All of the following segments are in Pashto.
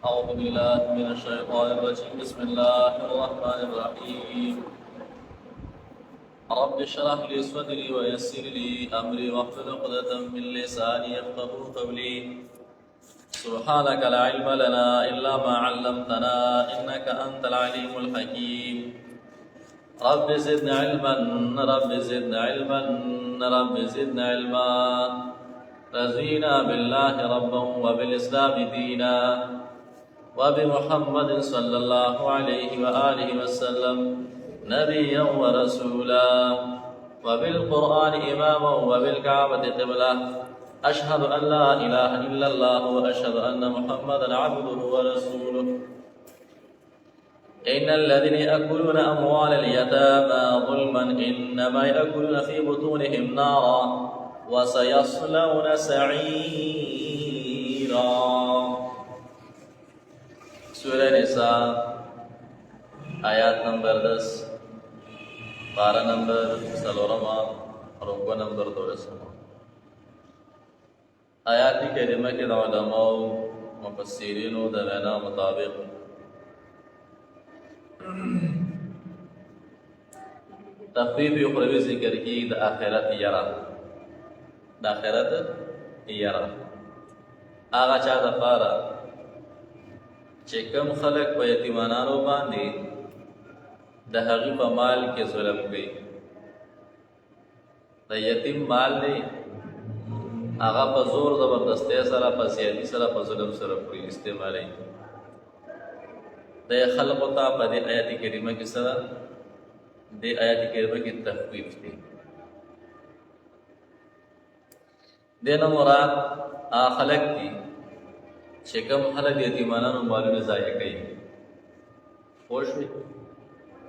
أعوذ بالله من الشيطان الرجيم بسم الله الرحمن الرحيم رب اشرح لي صدري ويسر لي أمري واحلل عقدة من لساني يفقهوا قولي سبحانك لا علم لنا إلا ما علمتنا إنك أنت العليم الحكيم رب زدنا علما رب زدنا علما رب زدنا علما رضينا بالله ربا وبالإسلام دينا وبمحمد صلى الله عليه وآله وسلم نبيا ورسولا وبالقرآن إماما وبالكعبة قبلة أشهد أن لا إله إلا الله وأشهد أن محمدا عبده ورسوله إن الذين يأكلون أموال اليتامى ظلما إنما يأكلون في بطونهم نارا وسيصلون سعيرا سورة نساء آیات نمبر 10 پارہ نمبر سلورما رکوع نمبر 12 آیات کریمہ کے علماء مفسرین و وینا مطابق تخفیف اخروی ذکر کی دا آخرت یرا دا آخرت یرا آغا چا دا پارا چې کم خلق په یتیمانانو باندې د هغې په مال کې ظلم کوي د یتیم مال دی هغه په زور زبردستی سره په زیاتي سره په ظلم سره پورې استعمالوي د خلقو ته په دې آیت کریمه کې سره دې آیت کریمه کې تخفیف دی دې نه مراد هغه خلق دي چې کوم خلک یتیمانانو مالونه ضایع کوي پوه شوې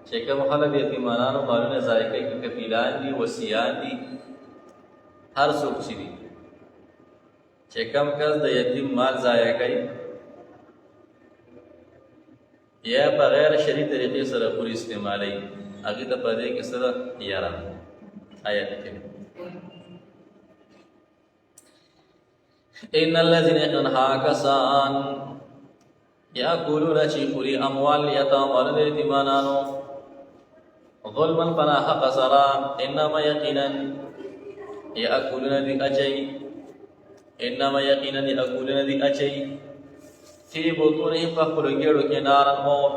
چې کوم خلک یتیمانانو مالونه ضایع کوي که کفیلان دي وصیان دي هر څوک چې دي چې کوم کس د یتیم مال ضایع کوي یا په غیر شرعي طریقې سره پورې استعمالوي هغې ته په دې کې سره یاره آیت کې ان الذين ينهى كسان يأكلون شيخوري اموال اليتامى واليتيمانانو ظلما فلا حق سرا انما يقينا يأكلون ذي اجي انما يقينا يأكلون ذي اجي في بطونهم فخرجوا كنار الموت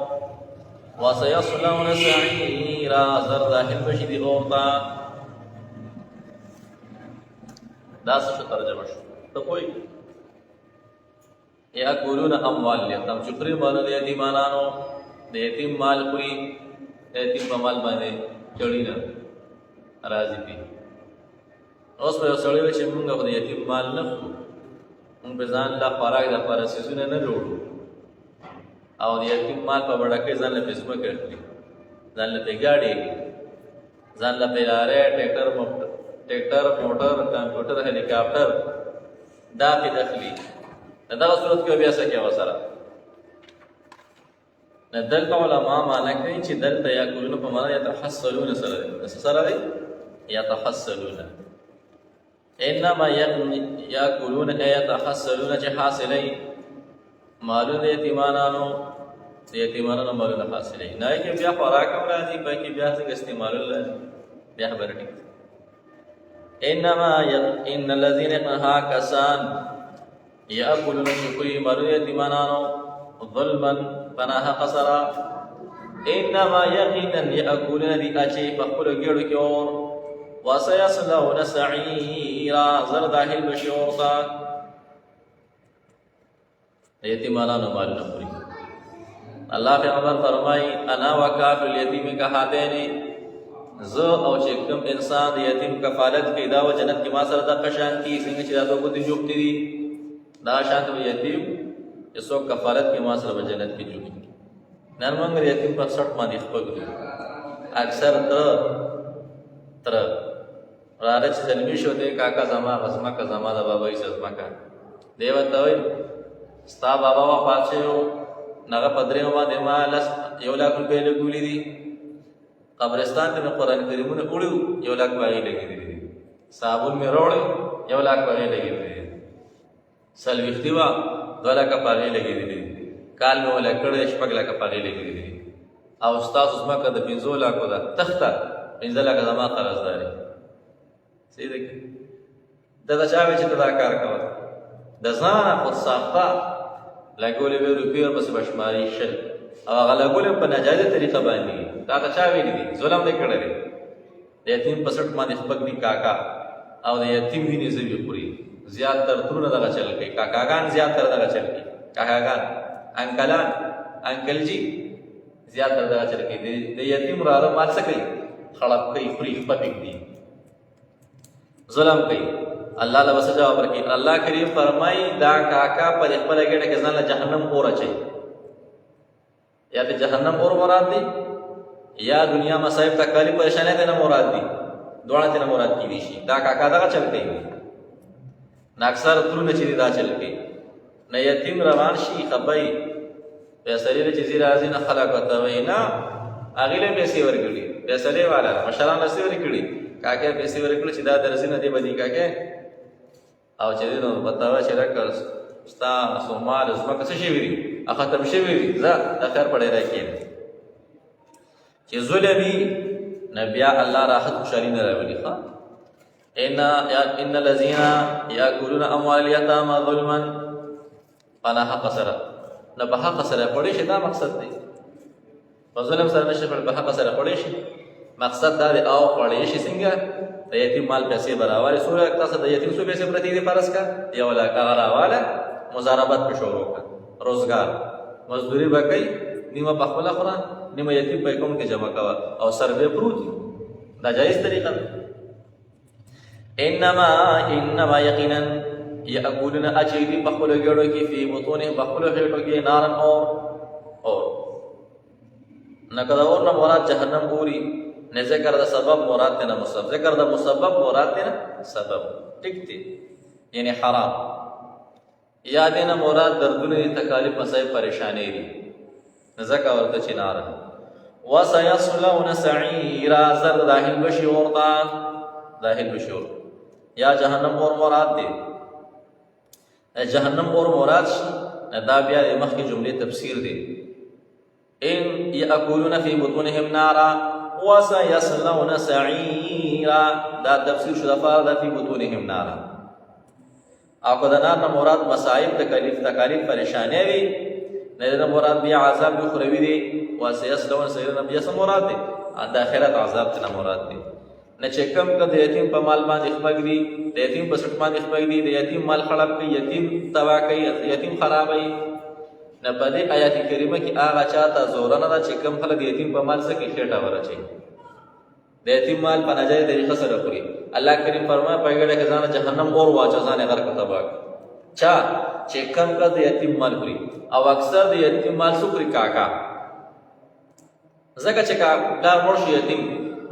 وسيصلون سعيرا زرده البشر اورتا دا څه ترجمه شو تو کوئی یاکلون اموال الیتام چې خوري مالونه د یتیمانانو د یتیم مال خوري د یتیم په مال باندې چړي نه راضي دي اوس په سړی وي چې موږ د یتیم مال نه خورو موږ په ځان لا خوراک د لپاره سیزونه نه جوړو او د یتیم مال په وړکې ځان له فیسبوک کړي ځان له پیګاډي ځان له پیلاره ټریکټر موټر کمپیوټر هلیکاپټر دا په داخلي دا صورت کې بیا څه کې وسره نه دلته علماء معنا کوي چې دلته یاکلون په معنا یتحصلون سره دی یتحصلون انما یاکلون یتحصلون چې حاصلای مالونه یتیمانانو مالونه حاصلای نه کې بیا خوراک هم راځي بلکې بیا څنګه استعمال راځي بیا خبره ټیک انما ان الذين ينهى كسان ياكلون شيخوري مالونه یتیمانانو ظلما پناه قصرا انما يقينا ياكلون ذي اجي فخر ګړو کې اور وسيصلون سعيرا زرده البشورتا یتیمانانو مالونه پوری الله پیغمبر فرمای انا وکافل الیتیم کهاتین زه او چې کوم انسان د یتیم کفالت کوي دا و جنت کې ما سره د قشان کی څنګه چې دا دوه ګوتې جوړتې دي دا شان د یتیم چې څوک کفالت کې ما سره جنت کې جوړ نن موږ یتیم په سټ باندې خپل اکثر تر راځي چې ځلمی شو ته کاکا زما غزما کا زما د بابا یې زما کا دیو ته وي ستا بابا وا پاتشو نغه پدریو باندې ما لس 1 لک روپے لګولې دي قبرستان ته قرآن کریمونه وړو 1 لک باندې لګې دي صابون مې وروړې 1 لک باندې لګې دي سلوختی وا 2 لک باندې لګې دي کال مې ولا کړی 6 لکه په هغې لګېدلي دي او ستاسو ځمکه د 5 لکو ده تخته 5 لکه زما قرضدار یې صحیح ده که دا د چا وی چې ته دا کار کوه د ځانه خود ساخته لګولې وې روپۍ ورپسې به شماري 100 او هغه لګولې په ناجایزه طریقه باندې تا ته چا ویلي دي ظلم دی کړی دی د یتیم په سټ باندې خپک دي کاکا او د یتیم وینې زوی خوري زیات تر ترونه دغه چل کوي کاکاګان زیات تر دغه چل کوي کاکاګان انکلان انکل جی زیات تر دغه چل کوي د یتیم راله مال څه کوي خړپ کوي خوري خپک دي ظلم کوي الله له وسه جواب ورکړي الله کریم فرمایي دا کاکا په خپل ګډه کې ځان له جهنم اور اچي یا د جهنم اور مراد دي یا دنیا مصائب تکالیف پریشانه ته نه مراد دي دوړه ته نه مراد کی دي شي دا کاکا دا چل کوي نه اکثر ترونه چې دا چل کوي نه یتیم روان شي خبي پیسې چې زیرا ازینه خلق وته وینا اغله پیسې ورګړي پیسې والا مشران پیسې ورګړي کاکه پیسې ورکړي چې دا درسینه دی بدی کاکه او چې نو بتاوه چې راکړ ستا سومال زمکه څه شي ویری ختم شي ویری زه د خیر پړې راکې چې ظلمي نبي الله راحت خوشالي نه راولي ښا ان الذين ياكلون اموال اليتامى ظلما فلا حق سره نه به حق سره پړې شي دا مقصد دی په ظلم سره نشي په حق سره پړې شي مقصد دا دی او پړې شي څنګه د یتیم مال پیسې برابر سورہ تاسو د یتیم سو پیسې پرتی دي فرض کا یو لا کاراواله مزاربت په شروع کا روزګار مزدوری وکي نیمه په خپل خورا نیمه یتیم په کوم کې جمع کا او سروې پروت دا جایز طریقه انما یقینا یاکلون اجری په خپل ګړو کې په بطونه په خپل هټو کې نارن اور نکدا اور نه مراد جهنم پوری نه ذکر دا سبب مراد نه مسبب ذکر دا مسبب مراد نه سبب ٹھیک دی یعنی حرام یاد نه مراد دردونه تکالیف مصائب پریشانی دي ذکر ورته چنار وسيصلون سعيرا زر داخل بشي ورطا داخل بشي یا جهنم اور مراد دی جهنم اور مراد شي دا بیا د مخکې جملې تفسیر دی ان یاکلون فی بطونهم نارا وسيصلون سعيرا دا تفسیر شو دا فی بطونهم نارا او که د نار نه مراد مصائب تکالیف پریشانی وي نه مراد بیا عذاب اخروی دی وسيصلون سعيرا بیا څه مراد دی د آخرت عذاب ته مراد دی نه چې کم که د یتیم په مال باندې خپګ دي د یتیم په سټ باندې خپګ دي د یتیم مال خړپ کوي یتیم تبا کوي یتیم خرابوي نه په دې آیات کریمه کې هغه چاته زورنه ده چې کم خلک یتیم په مال څخه خېټه ورچي د یتیم مال په ناجایز طریقه سره خوري الله کریم فرمایي په ګډه کې ځان جهنم اور واچو ځان غرق تبا چا چې کم که د یتیم مال خوري او اکثر د یتیم مال سخري کاکا زکه چې کاکا مړ شي یتیم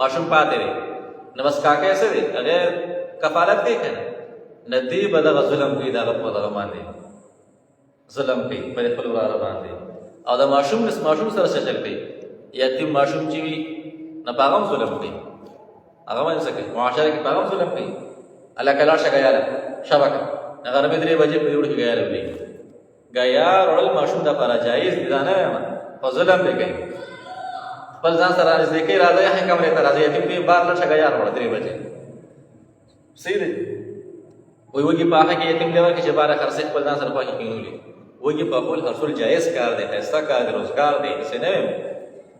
ماشوم پاتې دی نو بس کاکا یې څه دی هغه کفالت کوي کنه ندی به دغه ظلم کوي دغه په دغه باندې ظلم کوي پر خپل وراره باندې او د ماشوم سره څه چل کوي یتیم ماشوم چې وي نه پاغم ظلم کوي هغه باندې څه کوي معاشره کې پاغم ظلم کوي الله کلا شګیاله شبکه هغه رمې درې بجې په وړو کې غیاله وي غیا رول ماشوم د لپاره جایز دي نه په ظلم دی کوي خپل ځان سره ځکه راځي هغه کمرې ته راځي یتیم دې بار له شګیا وړ درې بجې سیده وږي په هغه کې یتیم دی ورکه چې بار خرڅ خپل ځان سره پاکي کینولې وږي په خپل حصول جایز کار دی ایسا کار دی روزګار دی څه نه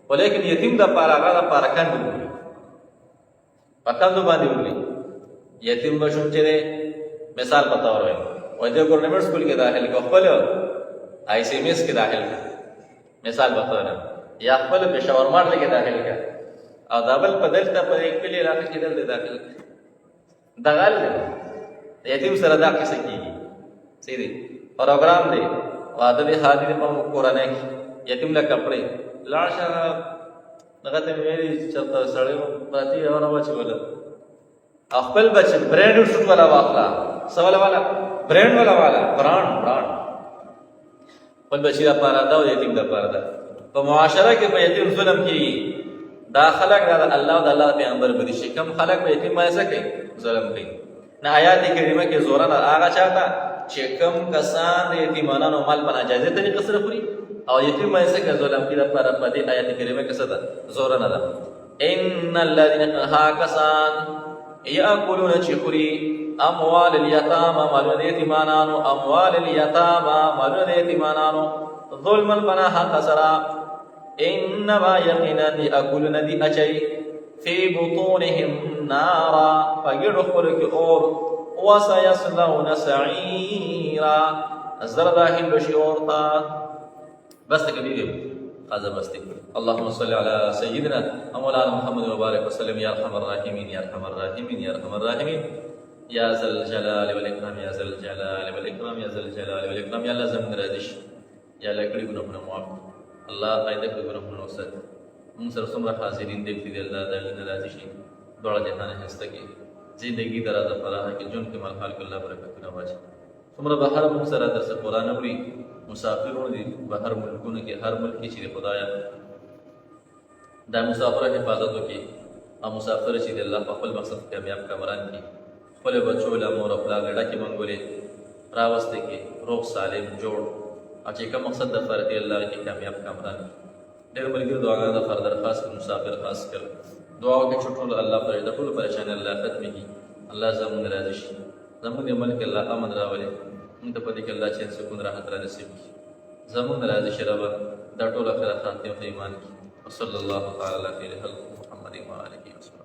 ولیکن یتیم د لپاره هغه د لپاره کاندو پکاندو باندې وړي یتیم مشوم چې مثال پتا وره وای د ګورنمنت سکول کې داخل کو خپل آی سی ایم ایس کې داخل مثال پتا وره یا خپل پېښور مارټ کې داخل کا او دابل بدلته په یک پلی علاقه کې دل داخل دغال یتیم سره دا کیسه کیږي سیدی پروګرام دی واده دی حاضر په قرآن کې یتیم له کپڑے لاشه دغه ته ویلي چې سړی پاتې او نه وچ ولا خپل بچ برانډ شوټ والا واخلا سوال والا برانډ والا برانډ خپل بچی دا پاره دا یتیم دا پاره دا په معاشره کې په یتیم ظلم کیږي دا خلق دا الله او د الله پیغمبر بدی شي کم خلق په یتیم باندې کوي ظلم کوي نه آیات کریمه کې زورن هغه چاته چې کم کسان د یتیمانو مال په ناجایزه طریقه سره خوري او یتیم ایسه که ظلم کی د پر په دې آیت کریمه کې څه ده زور نه ده. ان الذين هاكسان ياكلون چخري اموال اليتامى مالون یتیمانانو اموال اليتامى مالون یتیمانانو ظلما فنا حق سرا انما يقينا ياكلون دي اچي في بطونهم نارا فيدخلك اور وسيصلون سعيرا الزرداهل بشيورتا بس كبير هذا بس. اللهم صل على سيدنا مولانا محمد وبارك وسلم يا ارحم الراحمين يا ارحم الراحمين يا ارحم الراحمين يا ذا الجلال والاكرام يا ذا الجلال والاكرام يا ذا الجلال والاكرام. يا الله زمن راضي يا الله کړي ګناهونه معاف الله قاعده کړي ګناهونه وسات موږ سره څومره حاضرین دې دې الله دا نه راضي شي دوړه جهان هسته کې زندگی درازه فلاح کې جون کې مال حال الله برکت نواز څومره بهر موږ سره درس قرآن اوري مسافرون دي بهر ملکونو کې هر ملک کې چې خدایا دا مسافر حفاظت وکي او مسافر چې د الله په خپل مقصد کامیاب کامران کی خپل بچو له مور خپل غړه کې منګولې راوسته کې روغ سالم جوړ او چې کوم مقصد د فرض الله کې کامیاب کامران ډېر ملګری دعاګانې د فرد خاص مسافر خاص کړ دعا کې چټول الله پر د ټول پریشان الله ختم کی الله زموږ راضي شي زموږ ملک الله امن راولي موږ ته پدې کې الله چې سکون راحت را نصیب کړي زموږ راضي شرابه دا ټول اخر خاتمه ایمان کی وصلی الله تعالی علی خلق محمد و آله وسلم.